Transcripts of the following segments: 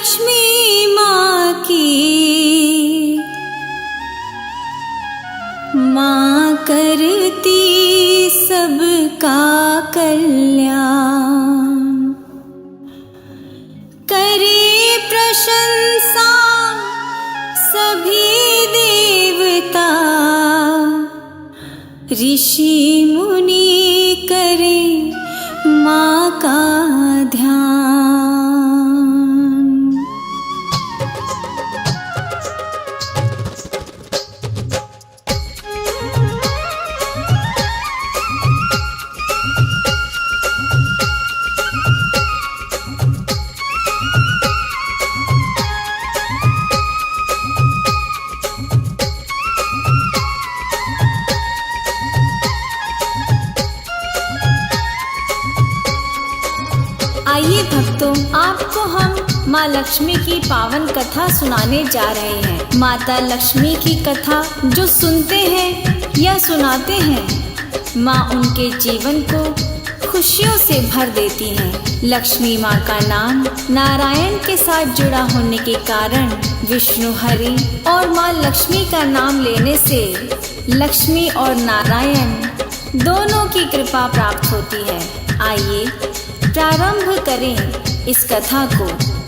लक्ष्मी माँ की, माँ करती सबका कल्याण, करे प्रशंसा सभी देवता, ऋषि मुनि करे माँ का ध्यान। आइए भक्तों, आपको हम माँ लक्ष्मी की पावन कथा सुनाने जा रहे हैं। माता लक्ष्मी की कथा जो सुनते हैं या सुनाते हैं, माँ उनके जीवन को खुशियों से भर देती हैं। लक्ष्मी माँ का नाम नारायण के साथ जुड़ा होने के कारण विष्णु हरि और माँ लक्ष्मी का नाम लेने से लक्ष्मी और नारायण दोनों की कृपा प्राप्त होती है। आइए प्रारंभ करें इस कथा को।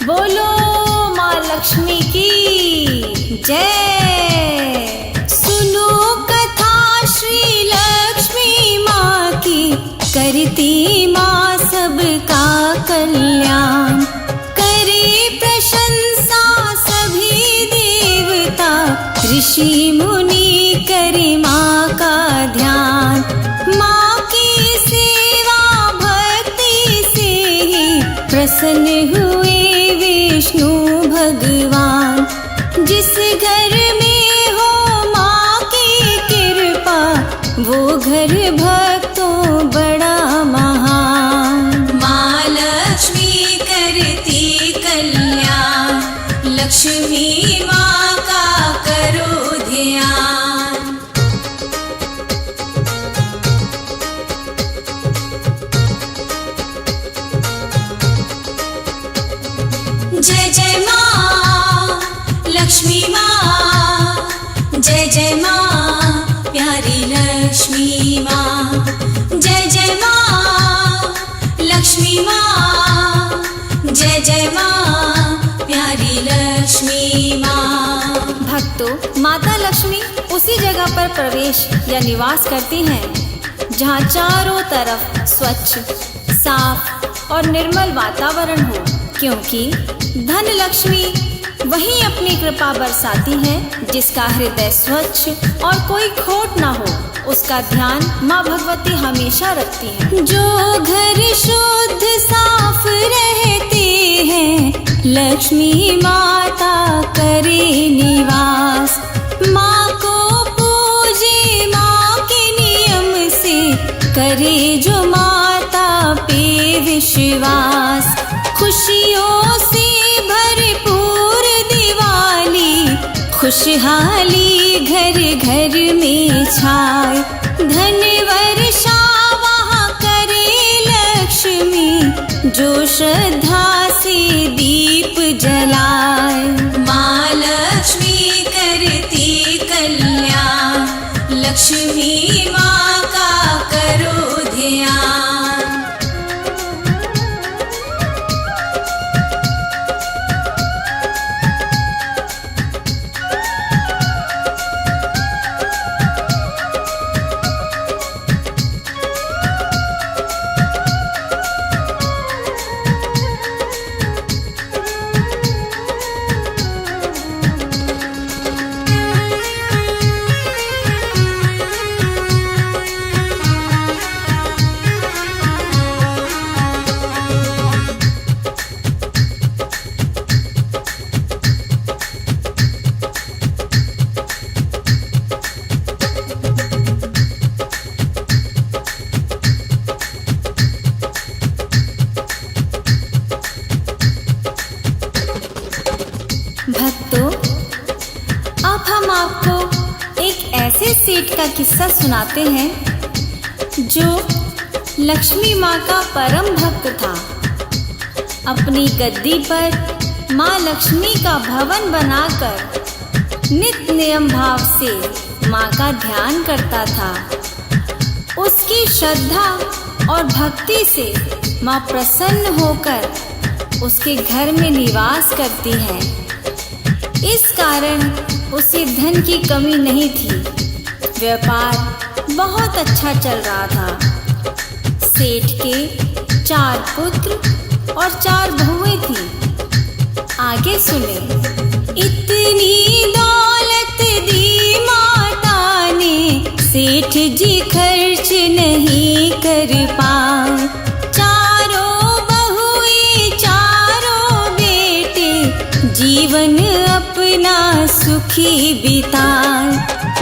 बोलो माँ लक्ष्मी की जय। सुनो कथा श्री लक्ष्मी माँ की, करती माँ सबका कल्याण, करे प्रशंसा सभी देवता, ऋषि मुनि करे माँ का ध्यान। माँ की सेवा भक्ति से ही प्रसन्न हुए विष्णु भगवान। जिस घर में हो माँ की कृपा, वो घर भक्तों बड़ा महान। माँ लक्ष्मी करती कल्याण, लक्ष्मी माँ का करो ध्यान। जय जय माँ लक्ष्मी माँ, जय जय माँ प्यारी लक्ष्मी माँ। जय जय माँ लक्ष्मी माँ, जय जय माँ प्यारी लक्ष्मी माँ। भक्तों, माता लक्ष्मी उसी जगह पर प्रवेश या निवास करती हैं जहाँ चारों तरफ स्वच्छ, साफ और निर्मल वातावरण हो, क्योंकि धन लक्ष्मी वहीं अपनी कृपा बरसाती है। जिसका हृदय स्वच्छ और कोई खोट ना हो, उसका ध्यान माँ भगवती हमेशा रखती है। जो घर शुद्ध साफ रहते हैं, लक्ष्मी माता करे निवास। माँ को पूजे माँ के नियम से, करे जो माता पे विश्वास। खुशियों से भरपूर दिवाली, खुशहाली घर घर में छाए। धन वर्षा वहाँ करे लक्ष्मी, जो श्रद्धा से दीप जलाए। माँ लक्ष्मी करती कल्याण, लक्ष्मी माँ का करो ध्यान। भक्तों, अब हम आपको एक ऐसे सेठ का किस्सा सुनाते हैं जो लक्ष्मी माँ का परम भक्त था। अपनी गद्दी पर माँ लक्ष्मी का भवन बनाकर नित्य नियम भाव से माँ का ध्यान करता था। उसकी श्रद्धा और भक्ति से माँ प्रसन्न होकर उसके घर में निवास करती है। इस कारण उसे धन की कमी नहीं थी। व्यापार बहुत अच्छा चल रहा था। सेठ के 4 पुत्र और 4 बहुएं थीं। आगे सुने। इतनी दौलत दी माता ने, सेठ जी खर्च नहीं कर पाए। चारों बहुएं 4 बेटे, जीवन अपना सुखी बिताए।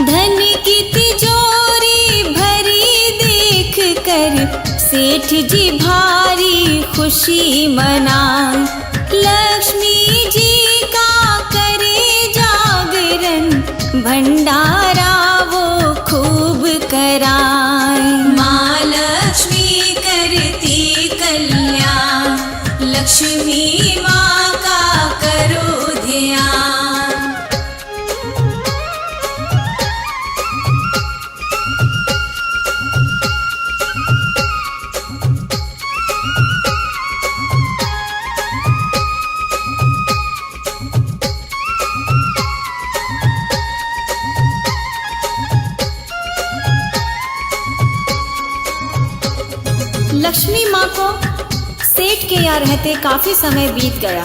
धन की तिजोरी भरी देख कर सेठ जी भारी खुशी मनाए। लक्ष्मी जी का करे जागरण, भंडारा वो खूब कराए। माँ लक्ष्मी करती कल्याण, लक्ष्मी माँ का करो ध्यान। लक्ष्मी माँ को सेठ के यहाँ रहते काफी समय बीत गया।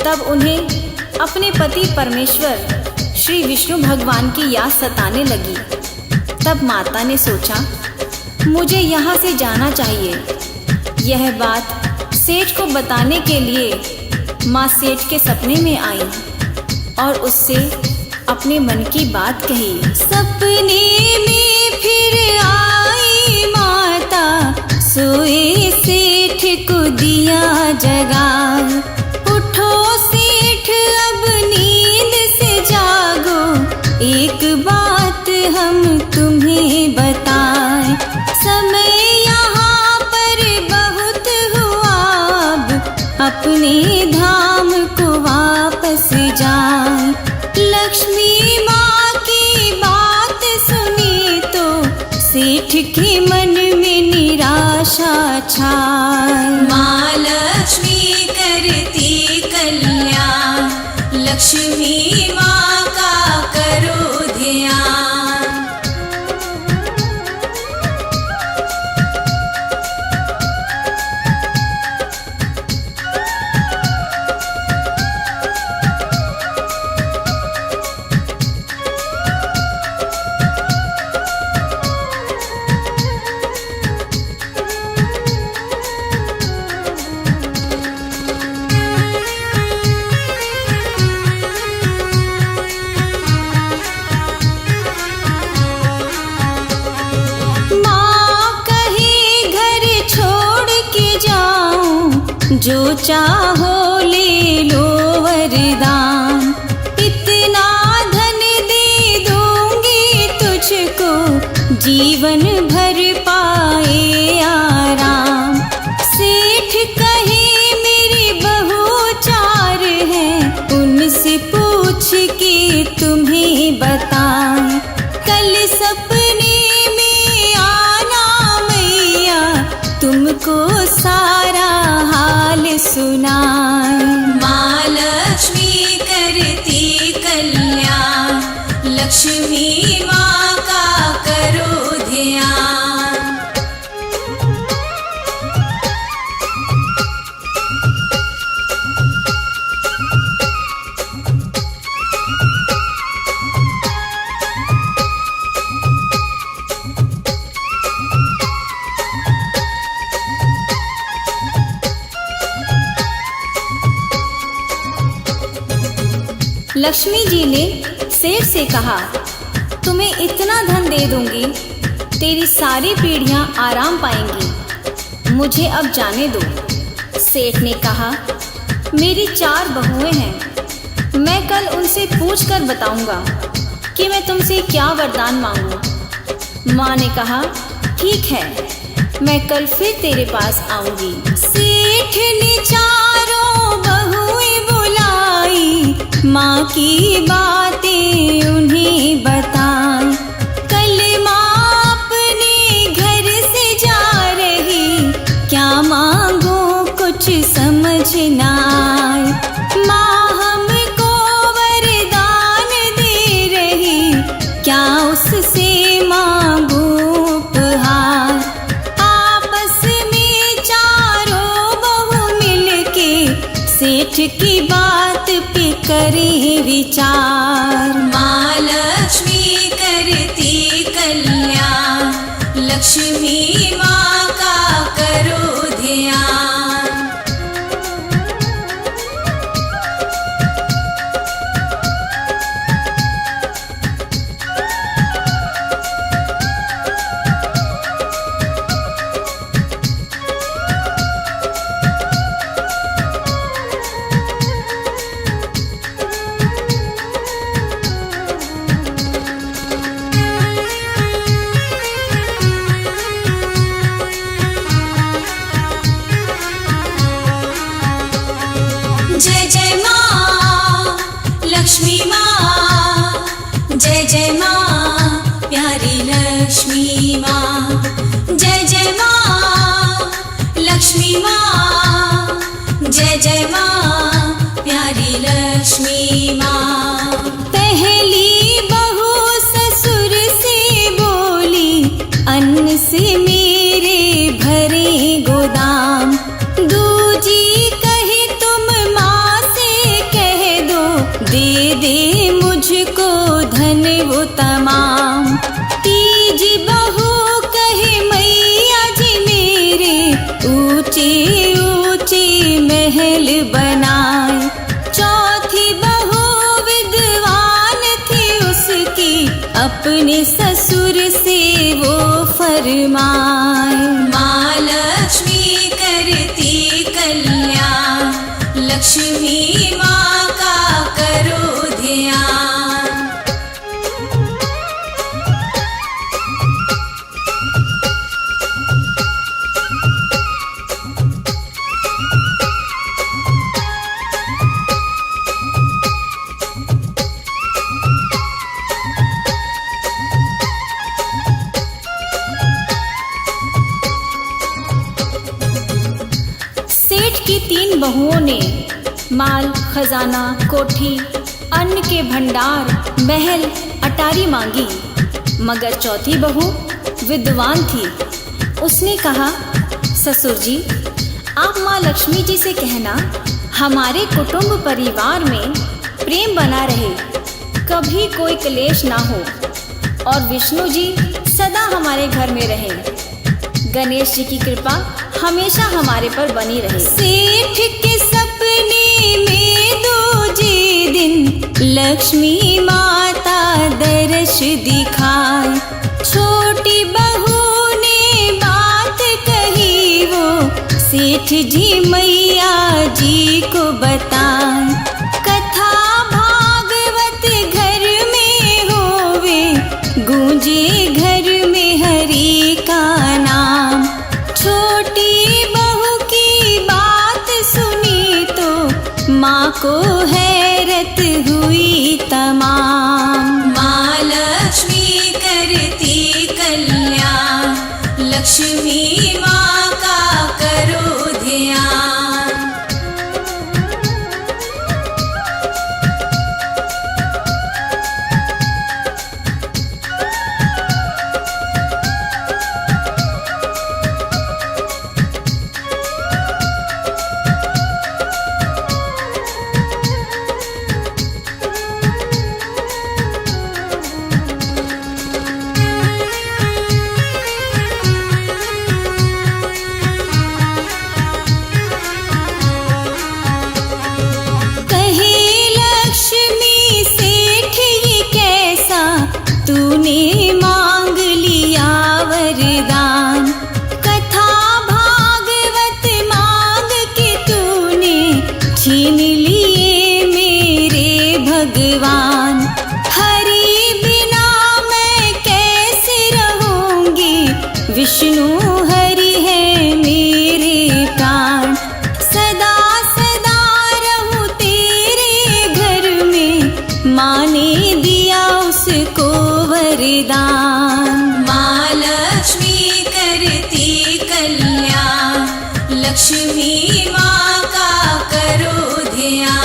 तब उन्हें अपने पति परमेश्वर श्री विष्णु भगवान की याद सताने लगी। तब माता ने सोचा, मुझे यहाँ से जाना चाहिए। यह बात सेठ को बताने के लिए माँ सेठ के सपने में आई और उससे अपने मन की बात कही। सपने में फिर आई माता, सोए सेठ को दिया जगा। उठो सेठ अब नींद से जागो, एक बात हम तुम्हें बताएं। समय यहाँ पर बहुत हुआ, अब अपने धाम को वापस जाए। लक्ष्मी माँ की बात सुनी तो सेठ के मन में निराशा छाए। माँ लक्ष्मी करती कल्याण, लक्ष्मी माँ का करो ध्यान। जो चाहो ले लो वरदान, इतना धन दे दूंगी तुझको, जीवन भर पाए आराम। सेठ कहे मेरी बहू 4 है, उनसे पूछ के तुम्हें बताएं। कल सपने में आना मैया, तुमको सारा हाल सुनाए। माँ लक्ष्मी करती कल्याण, लक्ष्मी माँ का करो ध्यान। लक्ष्मी जी ने सेठ से कहा, तुम्हें इतना धन दे दूंगी, तेरी सारी पीढ़ियां आराम पाएंगी, मुझे अब जाने दो। सेठ ने कहा, मेरी 4 बहुएं हैं, मैं कल उनसे पूछ कर बताऊंगा कि मैं तुमसे क्या वरदान मांगूं। माँ ने कहा, ठीक है, मैं कल फिर तेरे पास आऊंगी। सेठ ने 4 बहुएं माँ की बातें उन्हें बताएं। कल माँ अपने घर से जा रही, क्या मांगो कुछ समझ ना आए। माँ हमको वरदान दे रही, क्या उससे मांगो उपहार। आपस में चारों बहू मिलके सेठ की बात पे करे विचार। माँ लक्ष्मी करती कल्याण, लक्ष्मी माँ का करो ध्यान। जय जय माँ लक्ष्मी माँ, जय जय माँ प्यारी लक्ष्मी माँ। जय जय माँ लक्ष्मी माँ, जय जय माँ प्यारी लक्ष्मी माँ। पहली बहू ससुर से बोली, अन्न से मेरे भरे गोदाम। दूजी कहे तुम माँ से कह दो, दे दे मुझको धन वो तमाम। तीजी बहू कहे मैया जी मेरे, ऊंचे ऊंचे महल बनाए। चौथी बहू विद्वान थी उसकी, अपने ससुर से वो फरमाए। माँ लक्ष्मी करती कल्याण, लक्ष्मी माँ का करो ध्यान। सेठ की 3 बहुओं ने माल, खजाना, कोठी, अन्न के भंडार, महल, अटारी मांगी, मगर चौथी बहू विद्वान थी। उसने कहा, ससुर जी आप माँ लक्ष्मी जी से कहना हमारे कुटुंब परिवार में प्रेम बना रहे, कभी कोई क्लेश ना हो, और विष्णु जी सदा हमारे घर में रहे। गणेश जी की कृपा हमेशा हमारे पर बनी रहे। सेठ के सपने में दूजे दिन लक्ष्मी माता दर्श दिखाए। छोटी बहू ने बात कही, वो सेठ जी मैया जी को बताए। कथा भागवत घर में होवे, गूंजे घर में हरि का नाम। छोटी बहू की बात सुनी तो माँ को हैरत हुई तमाम। माँ लक्ष्मी करती कल्याण, लक्ष्मी माँ का करो ध्यान। तूने मांग लिया वरदान। कथा भागवत मांग के तूने छीन लिए मेरे भगवान। हरि बिना मैं कैसे रहूंगी, विष्णु हरि है मेरे प्राण। सदा सदा रहूं तेरे घर में, माँ ने दिया उसको वरदान। माँ लक्ष्मी करती कल्याण, लक्ष्मी माँ का करो ध्यान।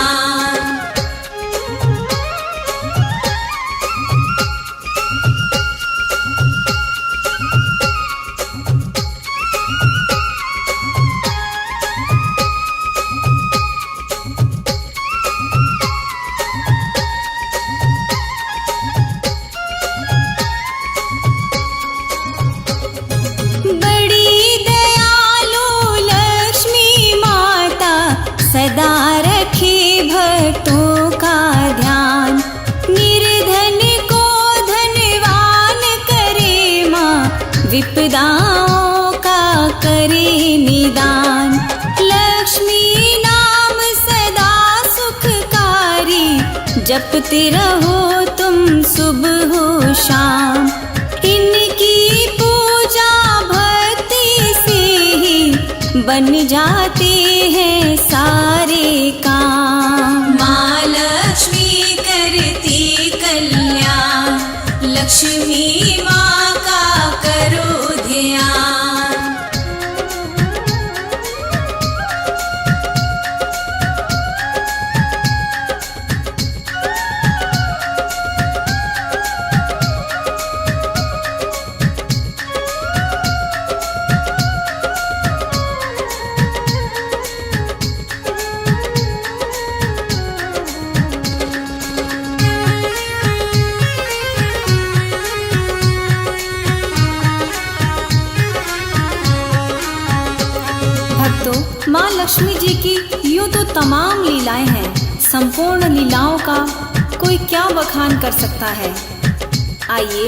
सदा रखे भक्तों का ध्यान, निर्धन को धनवान करे माँ, विपदाओं का करे निदान। लक्ष्मी नाम सदा सुखकारी, जपते रहो तुम सुबह हो शाम। इनकी पूजा भक्ति से ही बन जाते हैं सारे काम। माँ लक्ष्मी करती कल्याण, लक्ष्मी माँ का करो ध्यान। माँ लक्ष्मी जी की यूं तो तमाम लीलाएं हैं, संपूर्ण लीलाओं का कोई क्या बखान कर सकता है। आइए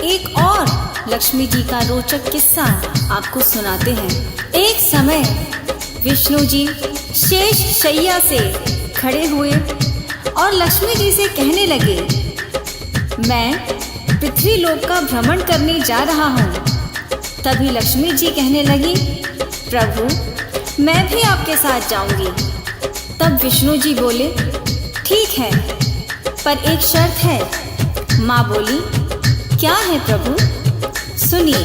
एक और लक्ष्मी जी का रोचक किस्सा आपको सुनाते हैं। एक समय विष्णु जी शेष शैया से खड़े हुए और लक्ष्मी जी से कहने लगे, मैं पृथ्वी लोक का भ्रमण करने जा रहा हूँ। तभी लक्ष्मी जी कहने लगी, प्रभु मैं भी आपके साथ जाऊंगी। तब विष्णु जी बोले, ठीक है, पर एक शर्त है। माँ बोली, क्या है प्रभु? सुनिए।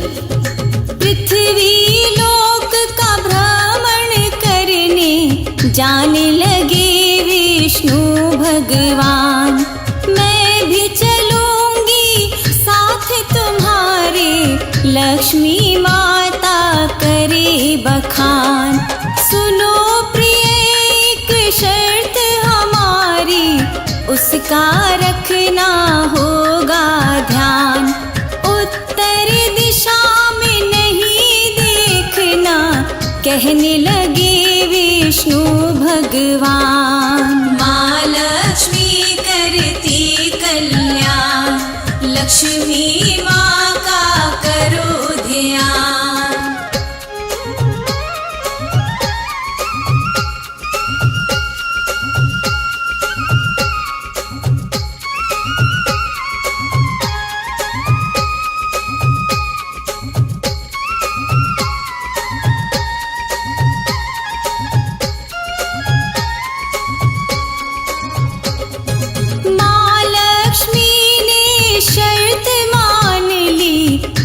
पृथ्वी लोक का भ्रमण करने जाने लगे विष्णु भगवान। मैं भी चलूंगी साथ तुम्हारे, लक्ष्मी माता करे बखान। सुनो प्रिय एक शर्त हमारी, उसका रखना होगा ध्यान। उत्तर दिशा में नहीं देखना, कहने लगे विष्णु भगवान। माँ लक्ष्मी करती कल्याण, लक्ष्मी माँ का करो ध्यान।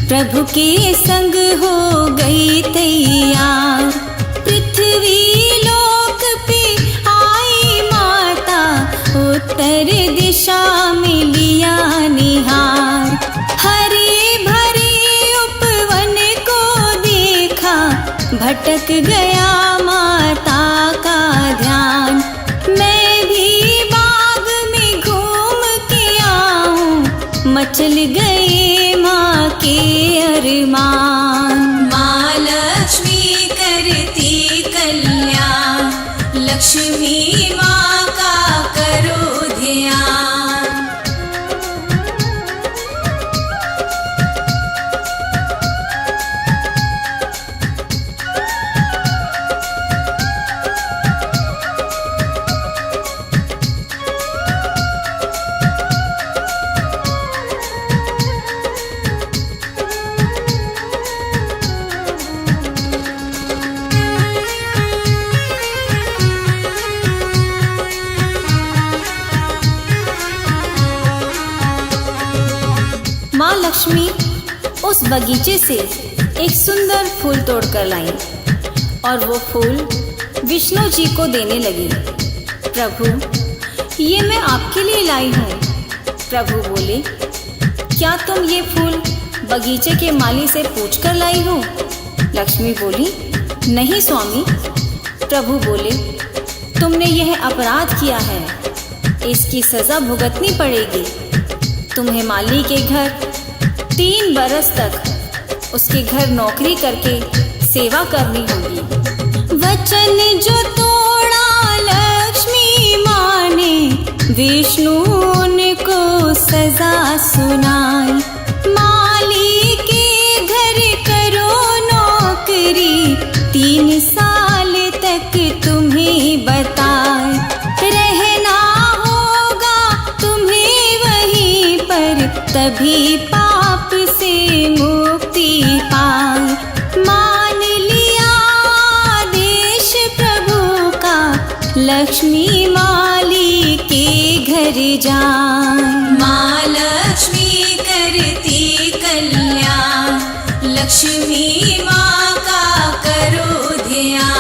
प्रभु के संग हो गई तैयार। पृथ्वी लोक पे आई माता, उत्तर दिशा में लिया निहार। हरे भरे उपवन को देखा, भटक गया माता का ध्यान। मैं भी बाग में घूम के आऊं, मचल गए माँ के अरमान। माँ लक्ष्मी करती कल्याण, लक्ष्मी माँ का करो ध्यान। माँ लक्ष्मी उस बगीचे से एक सुंदर फूल तोड़कर लाई और वो फूल विष्णु जी को देने लगी। प्रभु, ये मैं आपके लिए लाई हूँ। प्रभु बोले, क्या तुम ये फूल बगीचे के माली से पूछकर लाई हो? लक्ष्मी बोली, नहीं स्वामी। प्रभु बोले, तुमने यह अपराध किया है, इसकी सजा भुगतनी पड़ेगी। तुम्हें माली के घर 3 बरस तक उसके घर नौकरी करके सेवा करनी होगी। वचन जो तोड़ा लक्ष्मी माँ ने, विष्णु को सजा सुनाई। माली के घर करो नौकरी, 3 साल तक तुम्हें बताए। रहना होगा तुम्हें वहीं पर, तभी पाप से मुक्ति पाए। मान लिया आदेश प्रभु का, लक्ष्मी माली के घर जाए। माँ लक्ष्मी करती कल्याण, लक्ष्मी माँ का करो ध्यान।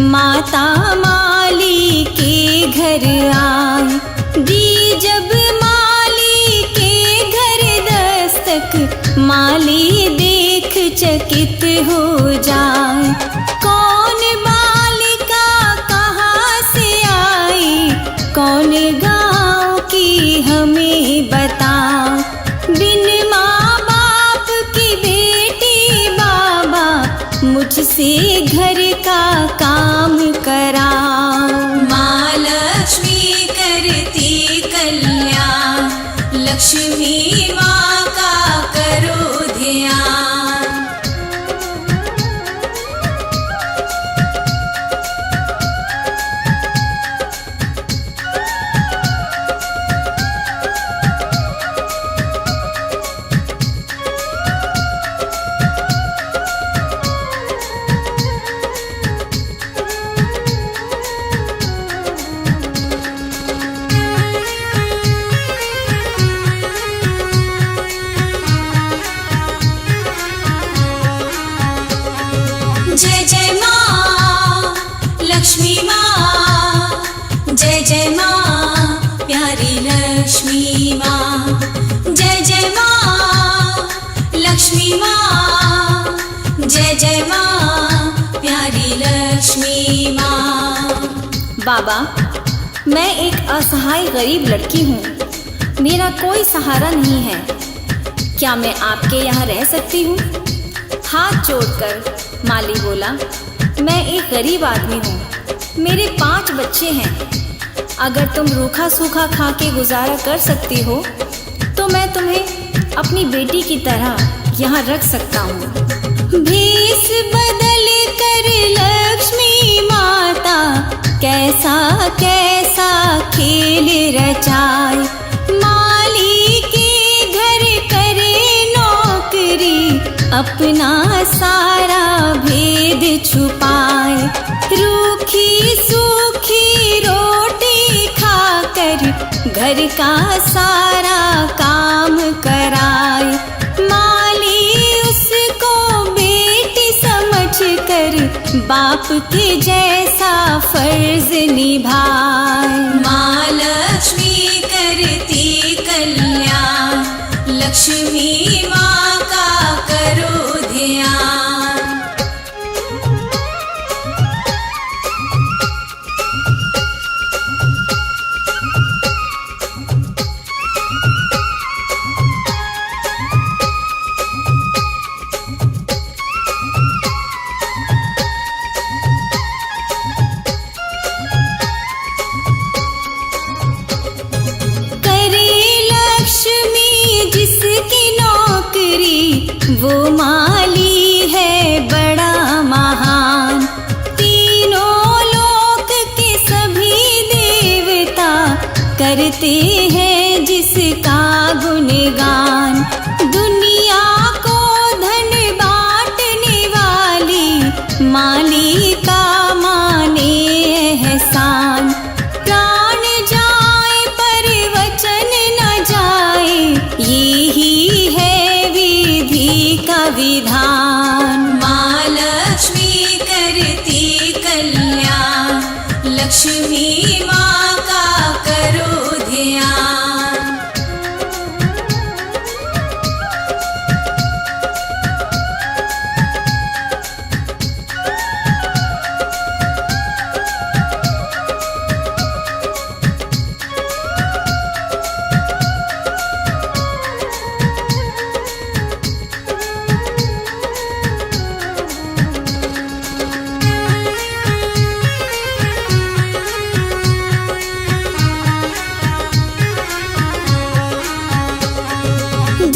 माता माली के घर आई। दी जब माली के घर दस्तक, माली देख चकित हो जाए। कौन बालिका कहाँ से आई, कौन गाँव की हमें बताओ। बिन माँ बाप की बेटी बाबा, मुझसे घर का काम कराओ। माँ लक्ष्मी करती कल्याण, लक्ष्मी माँ का करो ध्यान। जय जय माँ लक्ष्मी माँ, जय जय माँ प्यारी लक्ष्मी माँ। जय जय माँ लक्ष्मी माँ, जय जय माँ प्यारी लक्ष्मी माँ। बाबा, मैं एक असहाय गरीब लड़की हूँ, मेरा कोई सहारा नहीं है। क्या मैं आपके यहाँ रह सकती हूँ? हाथ जोड़कर माली बोला, मैं एक गरीब आदमी हूँ, मेरे 5 बच्चे हैं। अगर तुम रूखा सूखा खा के गुजारा कर सकती हो तो मैं तुम्हें अपनी बेटी की तरह यहाँ रख सकता हूँ। भेष बदल कर लक्ष्मी माता, कैसा कैसा खेल रचाए। माली के घर करे नौकरी, अपना सारा भेद छुपाए। रूखी सूखी रोटी खाकर घर का सारा काम कराए। माली उसको बेटी समझकर बाप के जैसा फर्ज निभाए। माँ लक्ष्मी करती कल्याण, लक्ष्मी माँ का करो ध्यान। करे लक्ष्मी जिसकी नौकरी, वो माँ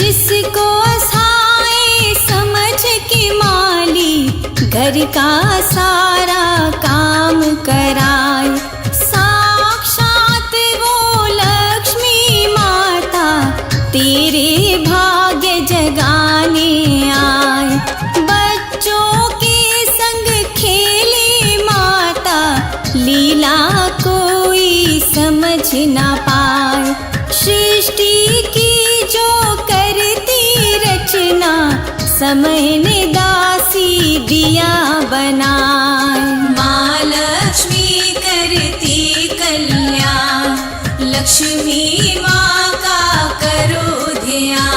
जिसको आए समझ के माली घर का सारा काम कराए। साक्षात वो लक्ष्मी माता तेरे भाग्य जगाने आए। बच्चों के संग खेले माता लीला कोई समझ ना पाए। सृष्टि की जो करती रचना समय ने दासी दिया बनाए। माँ लक्ष्मी करती कल्याण, लक्ष्मी माँ का करो ध्यान।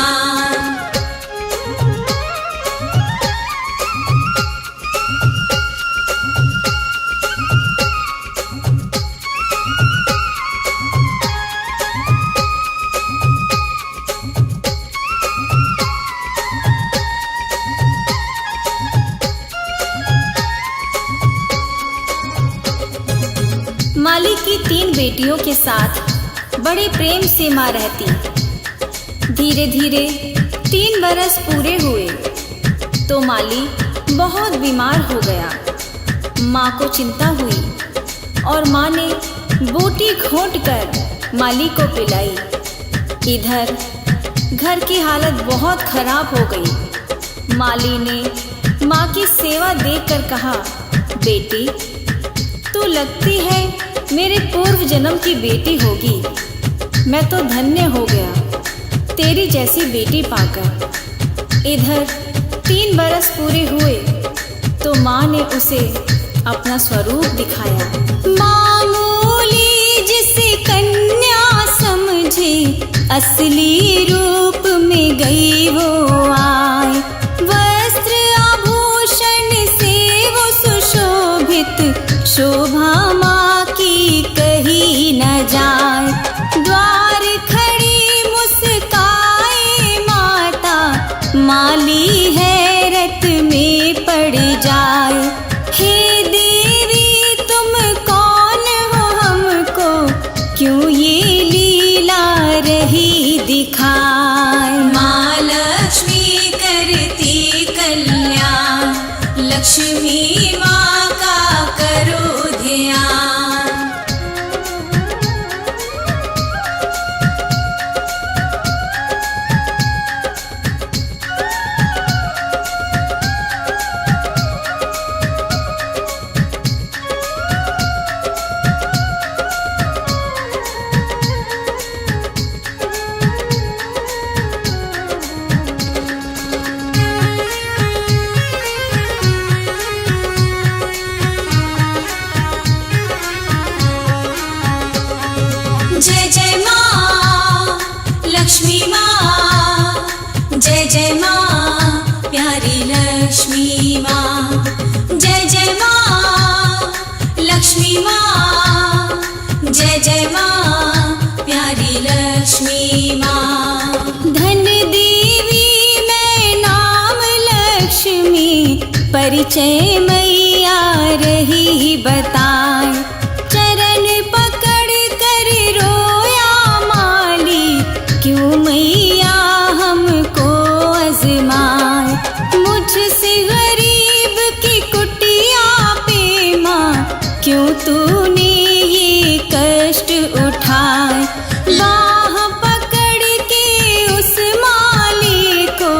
माली की 3 बेटियों के साथ बड़े प्रेम से माँ रहती। धीरे धीरे 3 बरस पूरे हुए तो माली बहुत बीमार हो गया। माँ को चिंता हुई और माँ ने बूटी घोंट कर माली को पिलाई। इधर घर की हालत बहुत खराब हो गई। माली ने माँ की सेवा देखकर कहा, बेटी तू लगती है मेरे पूर्व जन्म की बेटी होगी। मैं तो धन्य हो गया तेरी जैसी बेटी पाकर। इधर 3 बरस पूरे हुए तो माँ ने उसे अपना स्वरूप दिखाया। मामूली जिसे कन्या समझे असली रूप में गई वो आए। वस्त्र आभूषण से वो सुशोभित, शोभा माँ की कही न जाए। द्वार खड़ी मुस्काए माता, माली हैरत में पड़ जाए। हे देवी तुम कौन हो, हमको क्यों ये लीला रही दिखाए। माँ लक्ष्मी करती कल्याण, लक्ष्मी माँ का करो ध्यान। जय जय माँ लक्ष्मी माँ, जय जय माँ प्यारी लक्ष्मी माँ। जय जय माँ लक्ष्मी माँ, जय जय माँ प्यारी लक्ष्मी माँ। धन देवी मैं नाम लक्ष्मी, परिचय मैया रही बताए। चरण पकड़ कर रोया माली, क्यों मैया हमको आजमाए। मुझसे गरीब की कुटिया पे माँ, क्यों तूने ये कष्ट उठाए। बाह पकड़ के उस माली को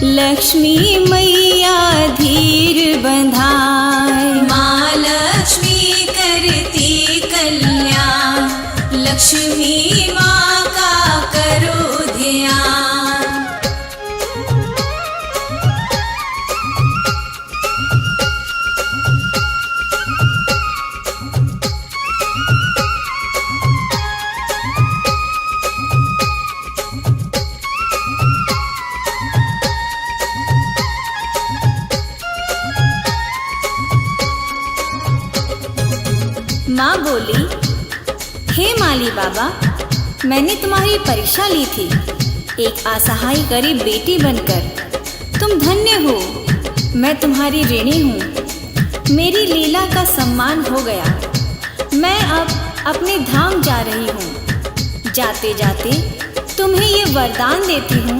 लक्ष्मी मैया धीर बंधाए। माँ लक्ष्मी करती कल्याण, लक्ष्मी माँ का करो ध्यान। माँ बोली, हे माली बाबा, मैंने तुम्हारी परीक्षा ली थी एक असहाय गरीब बेटी बनकर। तुम धन्य हो, मैं तुम्हारी ऋणी हूँ। मेरी लीला का सम्मान हो गया। मैं अब अपने धाम जा रही हूँ। जाते जाते तुम्हें ये वरदान देती हूँ,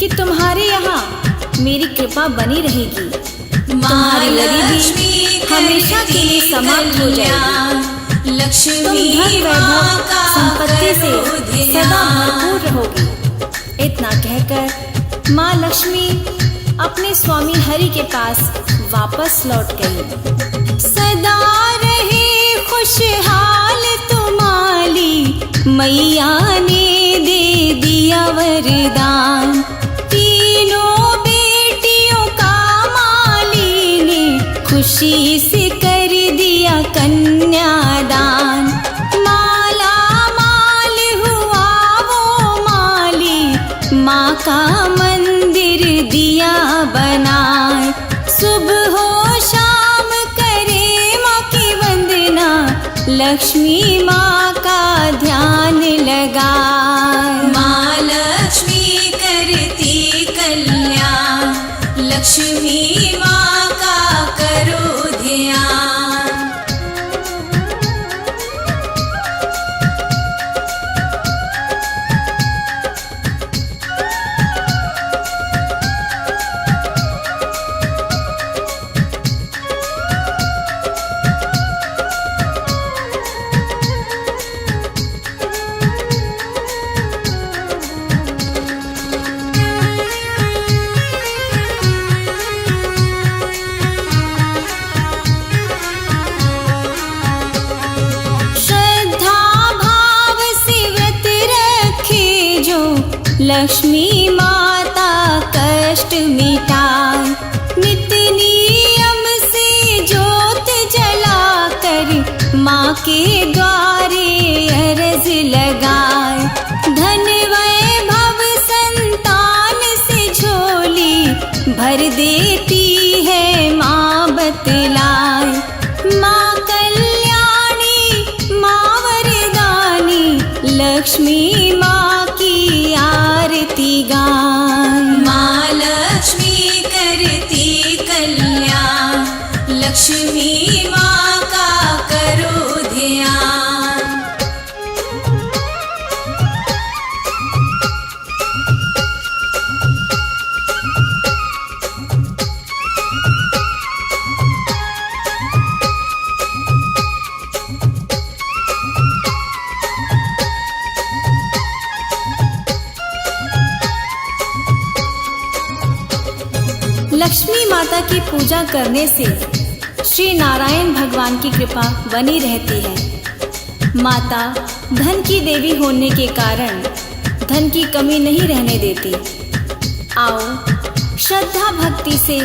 कि तुम्हारे यहाँ मेरी कृपा बनी रहेगी। तुम्हारी गरीबी हमेशा के लिए समाप्त हो जाएगी। तुम धन वैभव संपत्ति से सदा भरपूर रहोगी। इतना कहकर माँ लक्ष्मी अपने स्वामी हरि के पास वापस लौट गई। सदा रहे खुशहाल तुम्हारी मैया ने दे दिया वरदान। तीनों बेटियों का माली ने खुशी से कर दिया कन्यादान। माला माल हुआ वो माली, माँ का मंदिर दिया बनाए। सुबह हो शाम करे माँ की वंदना, लक्ष्मी माँ का ध्यान लगाए। माँ लक्ष्मी करती कल्याण, लक्ष्मी माँ का करो ध्यान। लक्ष्मी माता कष्ट मिटाए। नित्य नियम से ज्योत जलाकर माँ के द्वारे अर्ज लगाए। धन वैभव संतान से झोली भर देती है माँ बतलाए। माँ कल्याणी माँ वरदानी, लक्ष्मी माँ की आरती गाए। माँ लक्ष्मी करती कल्याण, लक्ष्मी माँ का करो ध्यान। लक्ष्मी माता की पूजा करने से श्री नारायण भगवान की कृपा बनी रहती है। माता धन की देवी होने के कारण धन की कमी नहीं रहने देती। आओ श्रद्धा भक्ति से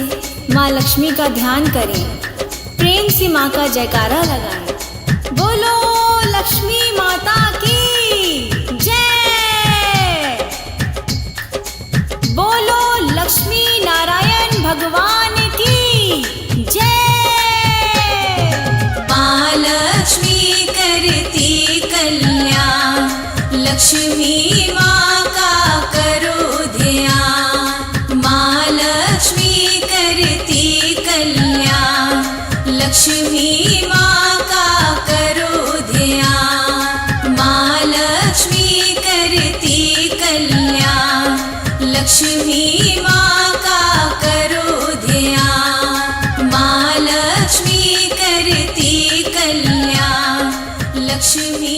माँ लक्ष्मी का ध्यान करें, प्रेम से माँ का जयकारा लगाएं। बोलो लक्ष्मी माता की जय। बोलो लक्ष्मी नारायण भगवान की जय। माँ लक्ष्मी करती कल्याण, लक्ष्मी माँ का करो ध्यान। माँ लक्ष्मी करती कल्याण, लक्ष्मी माँ का करो ध्यान। माँ लक्ष्मी करती कल्याण, लक्ष्मी माँ का करो ध्यान। माँ लक्ष्मी करती कल्याण, लक्ष्मी